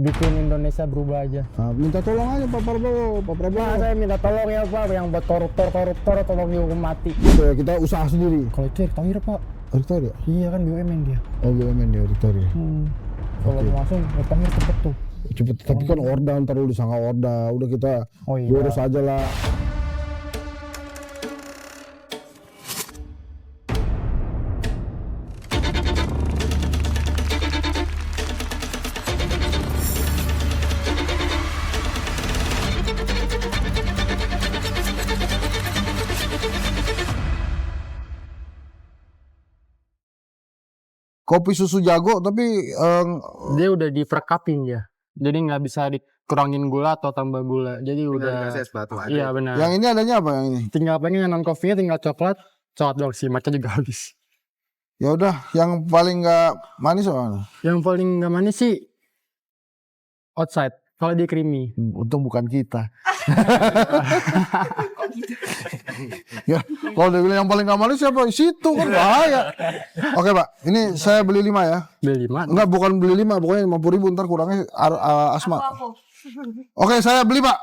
bikin Indonesia berubah aja. Nah, minta tolong aja Pak Prabowo. Nah, saya minta tolong ya Pak, yang buat koruptor tolong dihukum mati. Gitu ya, kita usaha sendiri. Kalau itu Erick Thohir Pak. Erick Thohir ya? Iya kan BUMN dia. Oh BUMN dia Erick Thohir ya? Kalau langsung Erick Thohir cepet tuh. Cepet, tapi kan Orda ntar dulu disangka Orda. Udah kita urus aja lah. Kopi susu jago tapi Dia udah di-percupin ya. Jadi nggak bisa dikurangin gula atau tambah gula. Jadi udah dikasih es batu aja. Iya benar. yang ini adanya apa yang ini? Tinggal pengen non coffee-nya tinggal coklat doang sih, matcha juga habis. Ya udah, yang paling nggak manis apa? Yang paling nggak manis sih outside. Kalau dia creamy. Untung bukan kita. Ya, kalau dia bilang yang paling nggak manis siapa? Situ kan bahaya. Oke Pak, ini saya beli 5 ya. Beli 5. Enggak, bukan beli 5, pokoknya 50.000 ntar kurangnya Asma. Oke, saya beli Pak.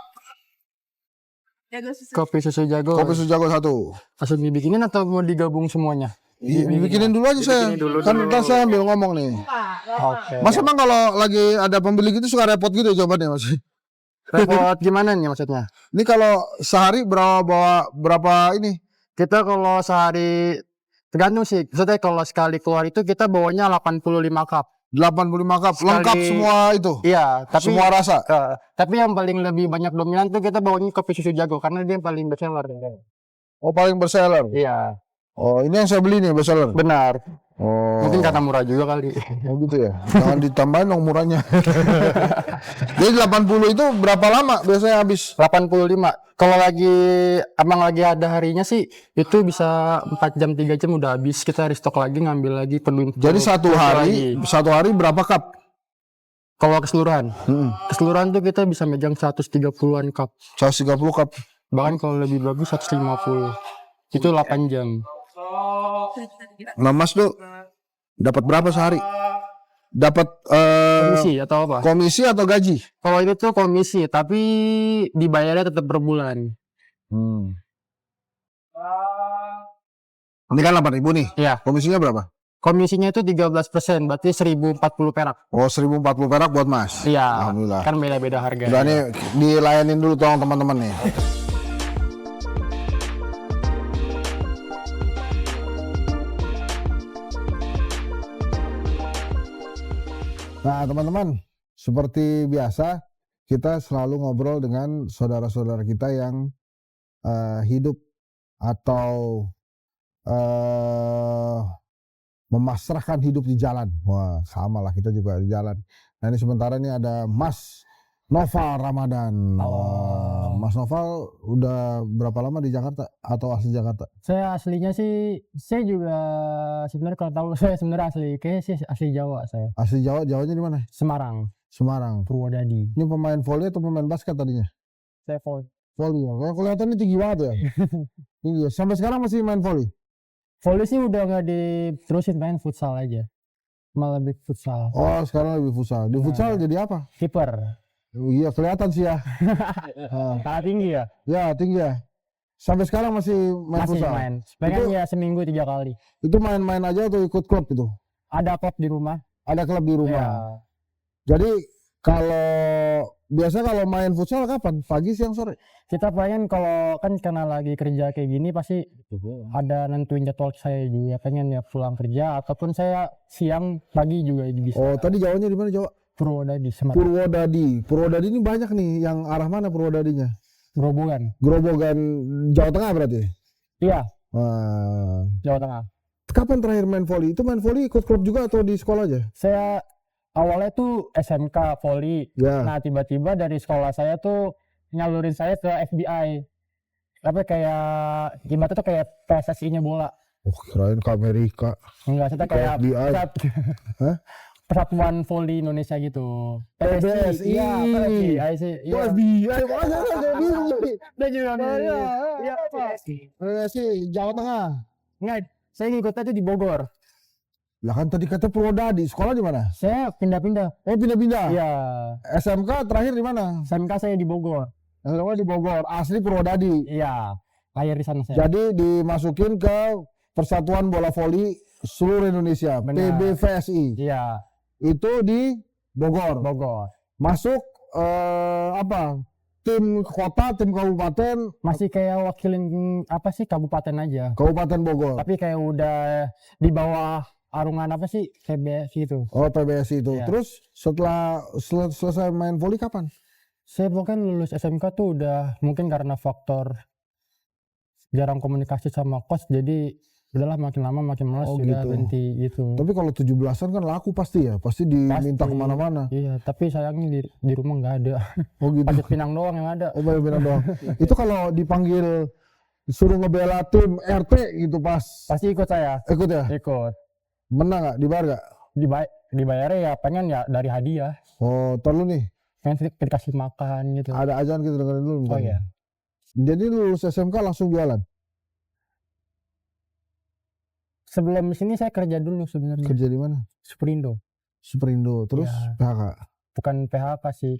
Kopi susu jago. Kopi susu jago 1. Langsung dibikinin atau mau digabung semuanya? Bikinin dulu aja saya. Kan ntar saya ambil ngomong nih. Oke. Mas emang kalau lagi ada pembeli gitu suka repot gitu jawabannya Mas? Repot gimana nih maksudnya? Ini kalau sehari berapa ini? Kita kalau sehari tergantung sih. Maksudnya kalau sekali keluar itu kita bawanya 85 cup. 85 cup lengkap semua itu. Iya, tapi semua rasa. Tapi yang paling lebih banyak dominan tuh kita bawanya kopi susu jago karena dia yang paling bestseller. Oh, paling bestseller. Iya. Oh, ini yang saya beli nih bestseller. Benar. Oh. Mungkin karena murah juga kali. Oh gitu ya. Jangan ditambahin dong murahnya. Jadi 80 itu berapa lama biasanya habis? 85. Kalau emang lagi ada harinya sih itu bisa 4 jam 3 jam udah habis. Kita restock lagi, ngambil lagi, penuhin. Jadi satu hari berapa cup? Kalau keseluruhan. Keseluruhan tuh kita bisa megang 130-an cup. 130 cup. Bahkan kalau lebih bagus 150. Itu 8 jam. Nah Mas tuh dapat berapa sehari? Dapat Komisi atau apa? Komisi atau gaji? Kalau itu tuh komisi, tapi dibayarnya tetap per bulan. Ini kan 8.000 nih. Iya. Komisinya berapa? Komisinya itu 13%, berarti 1.040 perak. Oh, 1.040 perak buat Mas. Iya. Alhamdulillah. Kan beda-beda harga. Udah nih dilayanin dulu tolong teman-teman nih. Nah teman-teman, seperti biasa kita selalu ngobrol dengan saudara-saudara kita yang hidup atau memasrahkan hidup di jalan. Wah sama lah, kita juga di jalan. Nah ini sementara ini ada Mas Noval Ramadan. Mas Noval udah berapa lama di Jakarta atau asli Jakarta? Saya aslinya sih, saya juga sebenarnya kalau tahu saya sebenarnya kayaknya sih asli Jawa saya. Asli Jawa, Jawanya di mana? Semarang. Semarang. Purwodadi. Ini pemain volley atau pemain basket tadinya? Saya volley. Volley ya. Kalau kelihatannya tinggi banget ya. Tinggi ya. Sampai sekarang masih main volley? Volley sih udah nggak diterusin, main futsal aja. Malah lebih futsal. Oh sekarang lebih futsal. Di futsal jadi apa? Kiper. Oh, iya kelihatan sih ya. Sangat tinggi ya? Ya tinggi ya. Sampai sekarang masih main futsal? Masih main. Pengen ya seminggu 3 kali. Itu main-main aja atau ikut klub itu? Ada klub di rumah. Ada klub di rumah. Ya. Jadi biasa kalau main futsal kapan? Pagi, siang, sore? Kita pengen kalau kan karena lagi kerja kayak gini pasti ada nentuin jadwal saya juga. Pengen ya pulang kerja ataupun saya siang pagi juga bisa. Oh tadi Jawanya di mana Jawa? Purwodadi. Purwodadi. Purwodadi ini banyak nih. Yang arah mana Purwodadinya? Grobogan. Grobogan Jawa Tengah berarti? Iya. Wah. Jawa Tengah. Kapan terakhir main volley? Itu main volley ikut klub juga atau di sekolah aja? Saya awalnya tuh SMK volley. Ya. Nah tiba-tiba dari sekolah saya tuh nyalurin saya ke FBI. Tapi kayak gimana tuh kayak PSSI-nya bola. Oh kirain ke Amerika. Enggak, saya kayak FBI. Hah? Persatuan Volley Indonesia gitu. PSSI. Iya, PSSI sih. Itu FBI makanya saya bingung. Udah juga. Iya, PSSI Jawa Tengah. Enggak, saya ngikutnya tuh di Bogor. Lah kan tadi kata Purwodadi, sekolah di mana? Saya pindah-pindah. Oh pindah-pindah. Iya. SMK terakhir di mana? SMK saya di Bogor. SMK di Bogor, asli Purwodadi. Iya. Lahir di sana saya. Jadi dimasukin ke Persatuan Bola Voli Seluruh Indonesia, Benar. PBVSI. Iya. Itu di Bogor. Bogor. Masuk apa? Tim kota, tim kabupaten, Masih kayak wakilin apa sih kabupaten aja. Kabupaten Bogor. Tapi kayak udah di bawah arungan apa sih PBS gitu. Oh PBSI itu. Iya. Terus setelah selesai main voli kapan? Saya bahkan lulus SMK tuh udah mungkin karena faktor jarang komunikasi sama coach, jadi udahlah makin lama makin malas, Oh, udah gitu. berhenti gitu. Tapi kalau 17-an kan laku pasti ya, pasti diminta Pasti. kemana-mana. Iya, tapi sayangnya di rumah nggak ada. Oh gitu. Pajak Pinang doang yang ada. Oh Pinang doang. Itu kalau dipanggil suruh ngebela tim RT gitu pas Pasti ikut saya. ikut ya? Ikut. Menang nggak? Dibayar nggak? Dibayarnya ya pengen ya dari hadiah. Oh, ntar lu nih, Pengen dikasih makan gitu. ada ajan kita dengerin dulu. Oh bentar. iya. Jadi lulus SMK langsung jualan? Sebelum sini saya kerja dulu sebenarnya. Kerja di mana? Superindo. Superindo, terus Ya. PHK? Bukan PHK sih.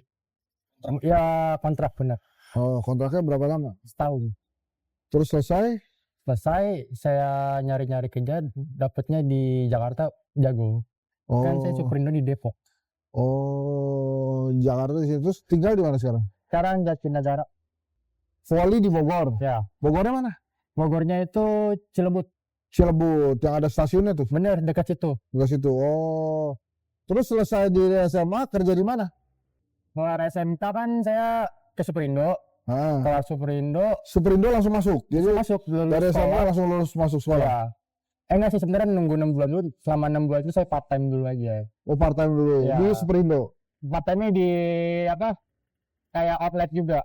Ya kontrak benar. Oh, kontraknya berapa lama? Setahun. Terus selesai? Selesai saya nyari-nyari kerja, dapatnya di Jakarta Jago. Oh, Kan saya Superindo di Depok. oh, Jakarta di situ. Terus tinggal di mana sekarang? Sekarang Jatinegara. Voli di Bogor. Ya. Bogornya mana? Bogornya itu Cilebut. Cilebut, yang ada stasiunnya tuh. Bener dekat situ. Enggak situ. Oh. Terus selesai di SMA kerja di mana? Keluar SMK kan saya ke Superindo. Ah, Keluar Superindo Superindo langsung masuk. Jadi masuk lulus dari SMA sekolah. langsung lulus masuk sekolah. Ya. Enggak sih, sebenarnya nunggu 6 bulan dulu. Selama 6 bulan itu saya part time dulu aja. Oh, part time dulu Ya. di Superindo. Part time-nya di apa? Kayak outlet juga.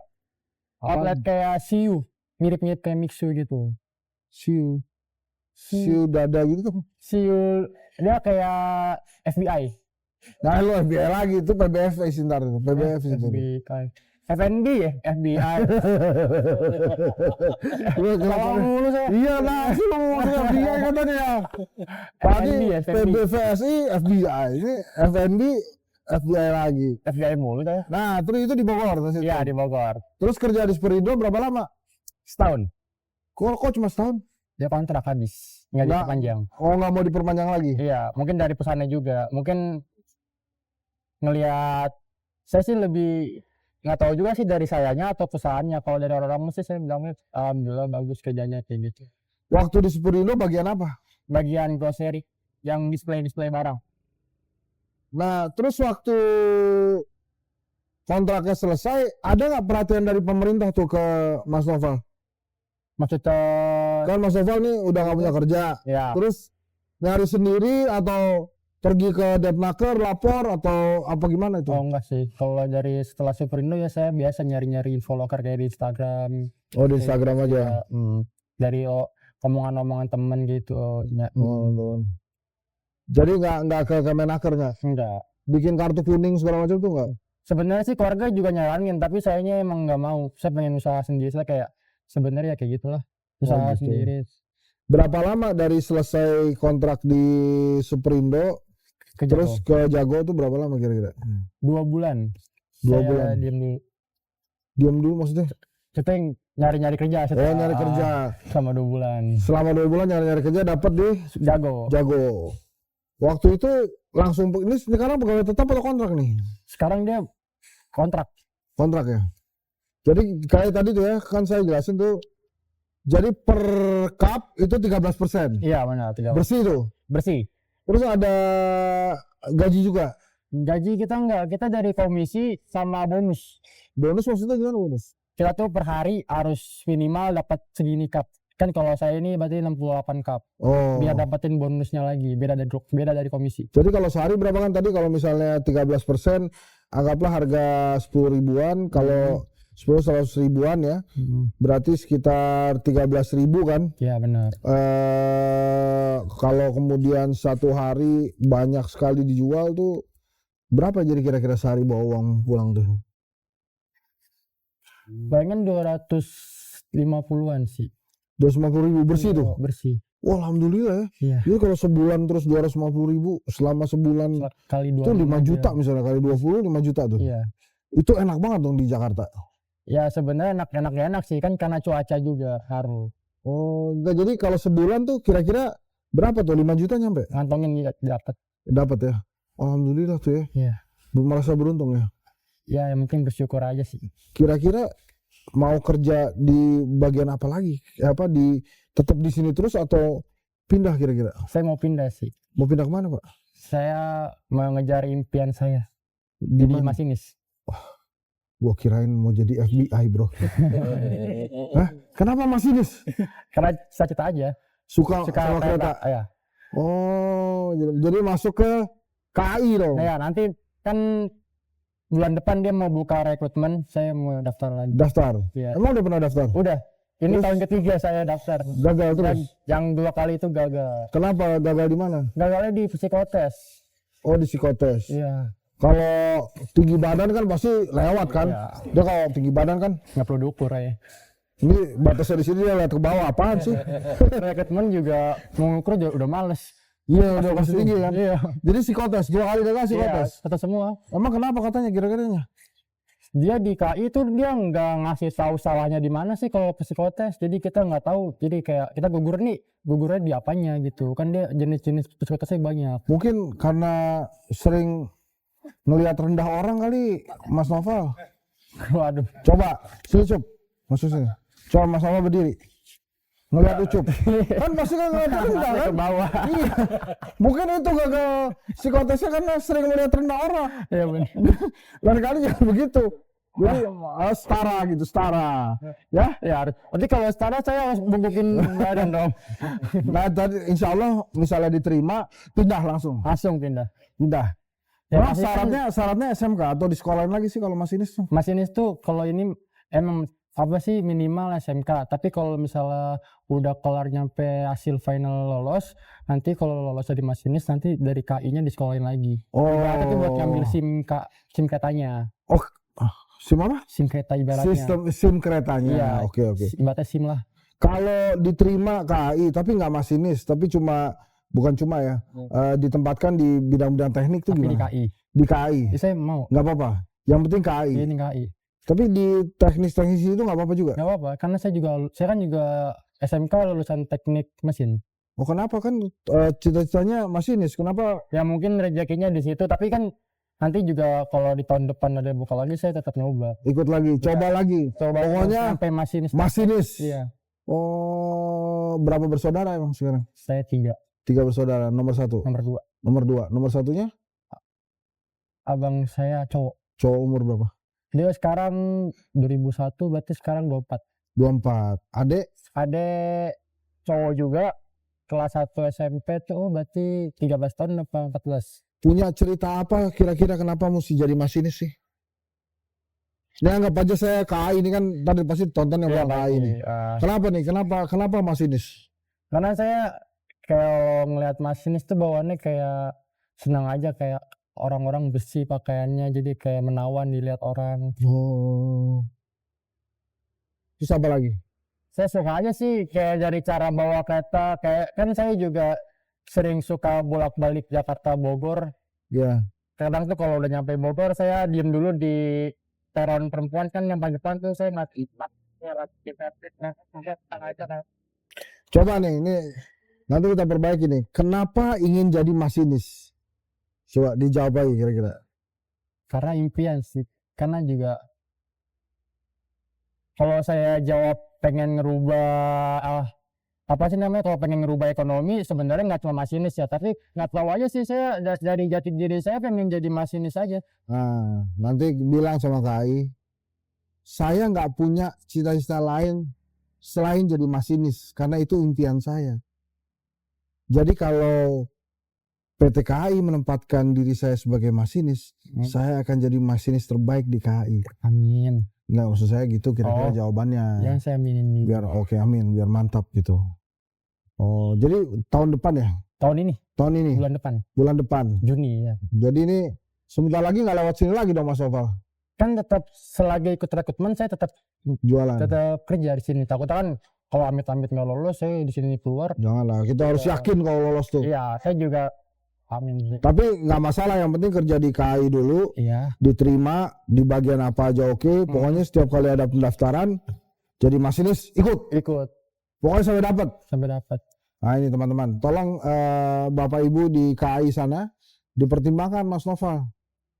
Apaan? Outlet kayak Siu. Mirip-mirip kayak Mixu gitu. Siu. Siu dada gitu tuh. Siu dia kayak FBI. Nah, lu FBI lagi itu PBF ntar itu. PBF itu. FBI. FNB ya? FBI. Lu Salah mulu saya. iya lah, sih lu ngomong FBI katanya ya. Tadi FNB ya, FNB. PBVSI FBI, ini FNB FBI lagi. FBI mulu saya. Nah, terus itu di Bogor terus itu. Iya di Bogor. Terus kerja di Superindo berapa lama? Setahun. Kok cuma setahun? Dia kontrak habis. Nggak Nggak. diperpanjang. Oh, nggak mau diperpanjang lagi? Iya, mungkin dari pesannya juga. Mungkin ngelihat, saya sih lebih nggak tahu juga sih dari sayanya atau perusahaannya. Kalau dari orang-orang sih saya bilangnya alhamdulillah bagus kerjanya kayak gitu. Waktu di Superindo bagian apa? Bagian grocery yang display barang. Nah, terus waktu kontraknya selesai, ada nggak perhatian dari pemerintah tuh ke Mas Noval? Maksudnya Kan Mas Noval nih udah nggak punya kerja, ya terus nyari sendiri atau pergi ke Depnaker lapor atau apa gimana itu? oh enggak sih. Kalau dari setelah Superindo ya saya biasa nyari-nyari info loker kayak di Instagram. Oh di Instagram aja. Ya, dari omongan-omongan temen gitu. Oh, tuh. Jadi nggak ke Kemenaker nggak? Enggak. Bikin kartu kuning segala macam tuh nggak? Sebenarnya sih keluarga juga nyaranin, tapi sayanya emang nggak mau. Saya pengen usaha sendiri. Saya kayak sebenarnya kayak gitulah, usaha gitu. sendiri. Berapa lama dari selesai kontrak di Superindo Ke terus Jago. ke Jago tuh berapa lama kira-kira? 2 bulan. 2 Saya bulan. diem dulu. Diam dulu maksudnya? Kita yang nyari-nyari kerja. Oh nyari kerja. Selama 2 bulan. Selama 2 bulan nyari kerja dapat di Jago. Jago. Waktu itu langsung ini sekarang pegawai tetap atau kontrak nih? Sekarang dia kontrak. Kontrak ya. Jadi kayak tadi tuh ya kan saya jelasin tuh. Jadi per cup itu 13%. Iya benar. 13. Bersih tuh. Bersih. Terus ada gaji juga. Gaji kita enggak, kita dari komisi sama bonus. Bonus maksudnya gimana bonus? Kita tuh per hari harus minimal dapat segini cup. Kan kalau saya ini berarti 68 cup. Oh. Biar dapetin bonusnya lagi, beda dari komisi. Jadi kalau sehari berapa kan tadi kalau misalnya 13% anggaplah harga 10 ribuan, kalau 100 ribuan ya, berarti sekitar 13.000 kan. Iya benar. Kalau kemudian satu hari banyak sekali dijual tuh berapa jadi kira-kira sehari bawa uang pulang tuh? Palingan 250-an sih. 250.000 bersih tuh. Bersih. Wah, alhamdulillah ya. Iya. Jadi kalau sebulan terus 250.000 selama sebulan Kali itu 5 juta misalnya, kali 20 5 juta tuh. Iya. Itu enak banget dong di Jakarta. Ya sebenarnya enak sih kan karena cuaca juga haru. Oh, enggak, jadi kalau sebulan tuh kira-kira berapa tuh? 5 juta nyampe? Ngantongin dapat. Dapat ya. Alhamdulillah tuh ya. Iya. Merasa beruntung ya. Ya yang penting bersyukur aja sih. Kira-kira mau kerja di bagian apa lagi? Tetap di sini terus atau pindah kira-kira? Saya mau pindah sih. Mau pindah kemana, Pak? Saya mau ngejar impian saya Di jadi mana? masinis. Gua kirain mau jadi FBI, bro. Hah? Kenapa masinis? Karena cita-cita aja. Suka sama kereta. Ya. Oh, jadi masuk ke KAI dong. Nah, ya nanti kan bulan depan dia mau buka rekrutmen, saya mau daftar lagi. Daftar. Ya. Emang udah pernah daftar? Udah. Ini Terus? tahun ketiga saya daftar. Gagal terus. Dan yang 2 kali itu gagal. Kenapa gagal di mana? Gagalnya di psikotes. Oh, di psikotes. Iya. Kalau tinggi badan kan pasti lewat kan? Iya. Dia kalau tinggi badan kan, Nggak perlu diukur ya. ini batasnya di sini dia lihat ke bawah, apaan sih? Rekrutmen juga mau ngukur juga udah males. Iya, udah pasti tinggi kan? Iya. Jadi psikotes, 2 kali gagal Iya, psikotes. kata semua. Emang kenapa katanya kira-kiranya? Dia di KI itu dia nggak ngasih tahu salahnya di mana sih kalau psikotes. Jadi kita nggak tahu. Jadi kayak kita gugurnya di apanya gitu. Kan dia jenis-jenis psikotesnya banyak. Mungkin karena sering ngelihat rendah orang kali, Mas Noval. Waduh. Coba, sini Cup. Masuk sini. Coba Mas Noval berdiri. Ngelihat Ucup. Kan pasti kan ngelihat rendah kan? Ke bawah. Iya. Mungkin itu gagal psikotesnya karena sering melihat rendah orang. Iya benar. Lain kali jangan begitu. Jadi setara gitu, setara. Ya. Ya harus. Nanti kalau setara saya harus bungkukin badan dong. Nah, tadi insya Allah misalnya diterima, pindah langsung. Langsung pindah. Pindah. Ya, Nah, pasti kan syaratnya SMK atau di sekolahin lagi sih kalau masinis tuh? masinis tuh kalau ini emang apa sih minimal SMK. Tapi kalau misalnya udah kelar nyampe hasil final lolos, nanti kalau lolos jadi masinis nanti dari KI-nya disekolahin lagi. Oh. Itu buat ngambil SIM keretanya. Oh, SIM apa? SIM kereta ibaratnya. Sistem SIM keretanya. Iya. Oke. Ibaratnya SIM lah. Kalau diterima KAI tapi nggak masinis, tapi bukan cuma ya, ditempatkan di bidang-bidang teknik tuh Tapi di gimana? KI. Di KAI. Saya mau. Nggak apa-apa. Yang penting KAI. Ini KI. Tapi di teknis-teknis itu nggak apa-apa juga. Nggak apa-apa. Karena saya kan juga SMK lulusan teknik mesin. Oh, kenapa kan cita-citanya masinis? Kenapa? Ya mungkin rezekinya di situ. Tapi kan nanti juga kalau di tahun depan ada buka lagi saya tetap nyoba. Ikut lagi, coba lagi. Pokoknya sampai masinis. masinis. Iya. Oh, berapa bersaudara emang sekarang? Saya 3. 3 bersaudara. Nomor 1. Nomor 2. Nomor 1-nya? Abang saya cowok. Cowok umur berapa? Dia sekarang 2001 berarti sekarang 24. 24. Adek Cowok juga kelas 1 SMP tuh berarti 13 tahun apa 14. punya cerita apa kira-kira kenapa mesti jadi masinis sih? Ya anggap aja saya KAI ini kan tadi pasti tonton yang Iya, KAI ini. Kenapa nih? Kenapa masinis? Karena saya kalau ngelihat masinis tuh bawaannya kayak senang aja, kayak orang-orang bersih pakaiannya, jadi kayak menawan dilihat orang. Oh. Terus apa lagi? Saya suka aja sih kayak dari cara bawa kereta, kayak kan saya juga sering suka bolak-balik Jakarta Bogor. Ya. Kadang tuh kalau udah nyampe Bogor saya diem dulu di peron perempuan kan yang paling depan tuh saya ngeliat Coba nih, ini nanti kita perbaiki nih. Kenapa ingin jadi masinis? Coba dijawab lagi kira-kira. Karena impian sih. Karena juga kalau saya jawab pengen ngerubah apa sih namanya, kalau pengen ngerubah ekonomi sebenarnya nggak cuma masinis ya, tapi nggak tahu aja sih, saya dari jati diri saya pengen jadi masinis aja. Nah, nanti bilang sama KAI, saya nggak punya cita-cita lain selain jadi masinis, karena itu impian saya. Jadi kalau PT KAI menempatkan diri saya sebagai masinis, saya akan jadi masinis terbaik di KAI. Amin. Nggak, maksud saya gitu kira-kira jawabannya. Yang saya aminin nih. Biar oke, amin, biar mantap gitu. Oh, jadi tahun depan ya? Tahun ini. Bulan depan. Juni ya. Jadi ini sebentar lagi nggak lewat sini lagi dong Mas Noval? Kan tetap selagi ikut rekrutmen saya tetap Jualan. kerja di sini. Takutnya kan kalau amit-amit nggak lolos saya di sini keluar. Janganlah, kita harus yakin kalau lolos tuh. Iya, saya juga amin sih. Tapi nggak masalah, yang penting kerja di KAI dulu, Iya. diterima di bagian apa aja oke. Pokoknya setiap kali ada pendaftaran jadi masinis ikut. Pokoknya sampai dapat. Nah ini teman-teman, tolong Bapak Ibu di KAI sana dipertimbangkan Mas Noval.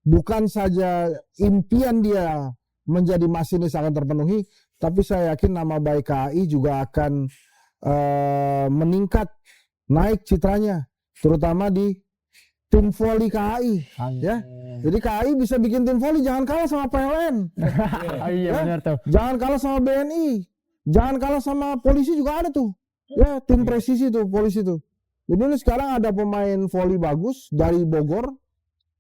Bukan saja impian dia menjadi masinis akan terpenuhi, tapi saya yakin nama baik KAI juga akan meningkat, naik citranya, terutama di tim voli KAI. Ya. Jadi KAI bisa bikin tim voli, jangan kalah sama PLN. Iya benar tuh. Jangan kalah sama BNI, jangan kalah sama polisi juga ada tuh. Ya, tim presisi tuh, polisi tuh. Jadi ini sekarang ada pemain voli bagus dari Bogor,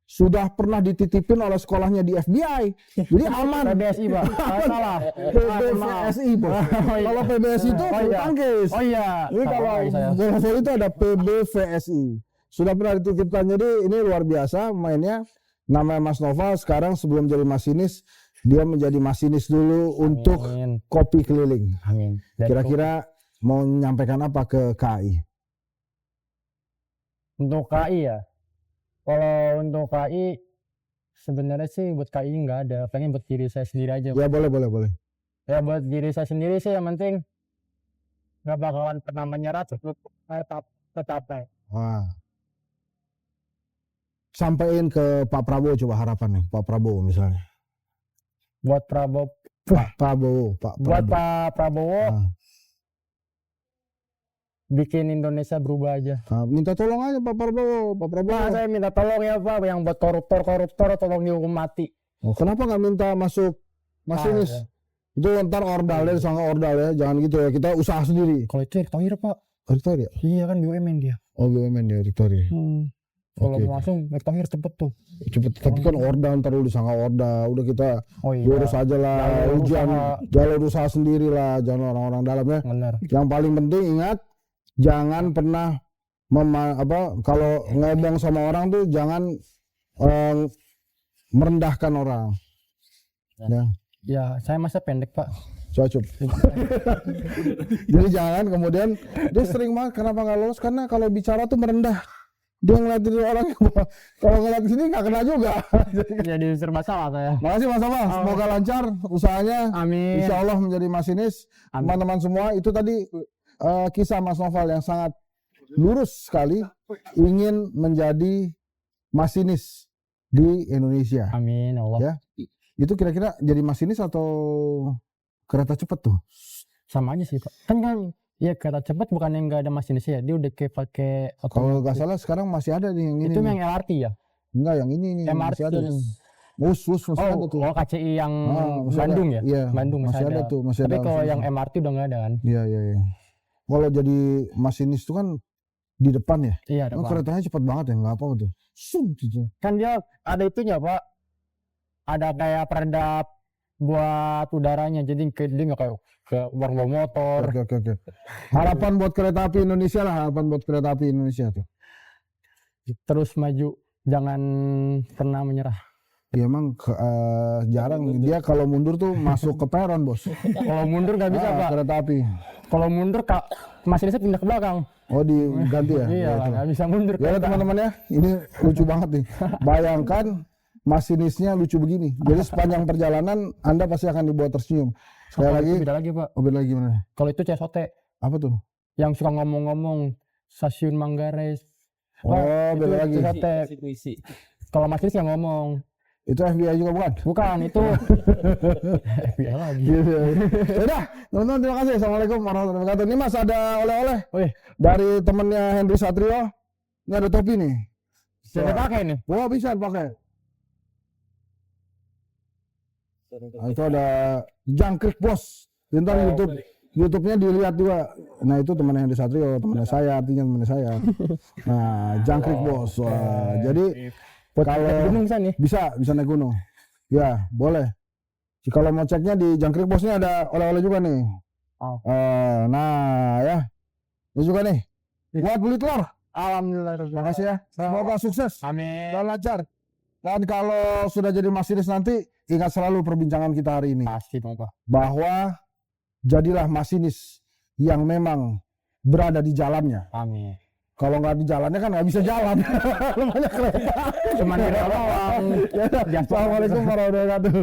sudah pernah dititipin oleh sekolahnya di FBI. Jadi aman. PBSI Pak. Salah. PBSI bos. Kalau PBSI itu bulu tangkis. Oh iya. Ini kalau bola voli itu ada PBVSI. Sudah pernah dititipkan. Jadi ini luar biasa mainnya. Namanya Mas Noval sekarang sebelum jadi masinis, dia menjadi masinis dulu untuk kopi keliling. Amin. Kira-kira mau menyampaikan apa ke KAI? Untuk KAI ya. Kalau untuk KAI sebenarnya sih buat KAI nggak ada. Pengen buat diri saya sendiri aja. Ya boleh. Ya buat diri saya sendiri sih yang penting nggak bakalan pernah menyerah tetap. Wah. Sampaikan ke Pak Prabowo coba harapan nih, Pak Prabowo misalnya. Buat Prabowo. Pak Prabowo. Buat Pak Prabowo. Bikin Indonesia berubah aja. Minta tolong aja Pak Prabowo. Saya minta tolong ya Pak, yang buat koruptor tolong dihukum mati. Oh, kenapa nggak minta masuk masinis? Ya. Itu ntar ordalnya disangka ordal ya, jangan gitu ya. Kita usaha sendiri. Kalau itu Erick Thohir Pak. Erick Thohir ya? Iya kan BUMN dia. Oh BUMN dia Erick Thohir. Kalau mau langsung Erick Thohir cepet tuh. Tapi kan ordal ntar lu disangka ordal. Udah kita urus aja lah. Jalur usaha sendiri lah, jangan orang-orang dalam ya. Bener. Yang paling penting ingat, jangan pernah kalau ngomong sama orang tuh jangan merendahkan orang. Ya, saya masa pendek Pak. Cocok. Jadi jangan kemudian dia sering banget kenapa nggak lolos, karena kalau bicara tuh merendah. Dia ngeliatin orang kalau ngeliat sini nggak kena juga. Jadi serba salah saya. Makasih Mas Noval, semoga lancar usahanya. Amin. Insya Allah menjadi masinis. Teman-teman semua, itu tadi kisah Mas Noval yang sangat lurus sekali, ingin menjadi masinis di Indonesia. Amin Allah. Ya, itu kira-kira jadi masinis atau kereta cepat tuh? Sama aja sih Pak. Kan ya kereta cepat bukan yang nggak ada masinis ya, dia udah pakai. Kalau nggak salah sekarang masih ada nih yang ini. Itu yang LRT ya? Enggak, yang ini nih. MRT. Masih ada. Masih ada tuh. KCI yang Bandung ya? Iya, Bandung masih ada tuh. Tapi kalau yang MRT udah nggak ada kan? Iya. Kalau jadi masinis itu kan di depan ya? Iya, depan. Keretanya cepat banget ya, nggak apa tuh. Gitu. Kan dia ada itunya Pak. Ada kayak peredap buat udaranya, jadi dia nggak kayak ke bawa motor. Oke. Harapan buat kereta api Indonesia lah, harapan buat kereta api Indonesia tuh. Terus maju, jangan pernah menyerah. Ya emang jarang dia kalau mundur tuh masuk ke peron bos. Kalau mundur nggak bisa Pak. Kereta api. Kalau mundur masinisnya pindah ke belakang. Oh diganti ya? Iya, nggak bisa mundur. Ya teman-teman ya, ini lucu banget nih. Bayangkan masinisnya lucu begini. Jadi sepanjang perjalanan Anda pasti akan dibuat tersenyum. Sekali lagi. Beda lagi Pak. Oh beda lagi gimana? Kalau itu CSOT. Apa tuh? Yang suka ngomong-ngomong stasiun Manggarai. Oh beda lagi. CSOT. Kalau masinis yang ngomong. Itu FBI juga bukan? Bukan, itu FBI lagi. Udah, teman-teman terima kasih. Assalamualaikum warahmatullahi wabarakatuh. Ini Mas ada oleh-oleh dari temennya Henry Satrio. Ini ada topi nih. Bisa dipakai nih? Wah bisa dipakai. Nah, itu ada Jangkrik Bos. Bentar YouTube-nya dilihat juga. Nah itu temannya Henry Satrio, temannya saya, artinya temannya saya. Nah Jangkrik Bos. Wah, jadi kalau gunung bisa nih? Bisa naik gunung. Ya, boleh. Kalau mau ceknya di Jangkrik Bosnya ada oleh-oleh juga nih. Nah, ya. Ini juga nih. Buat beli telur. Alhamdulillah. Terima kasih ya. Semoga sukses. Amin. Dan lancar. Dan kalau sudah jadi masinis nanti, ingat selalu perbincangan kita hari ini. Pasti dong Pak. Bahwa jadilah masinis yang memang berada di jalannya. Amin. Kalau nggak di jalannya kan nggak bisa jalan. Namanya kereta. Cuman di doang. Ya, Assalamualaikum warahmatullahi wabarakatuh.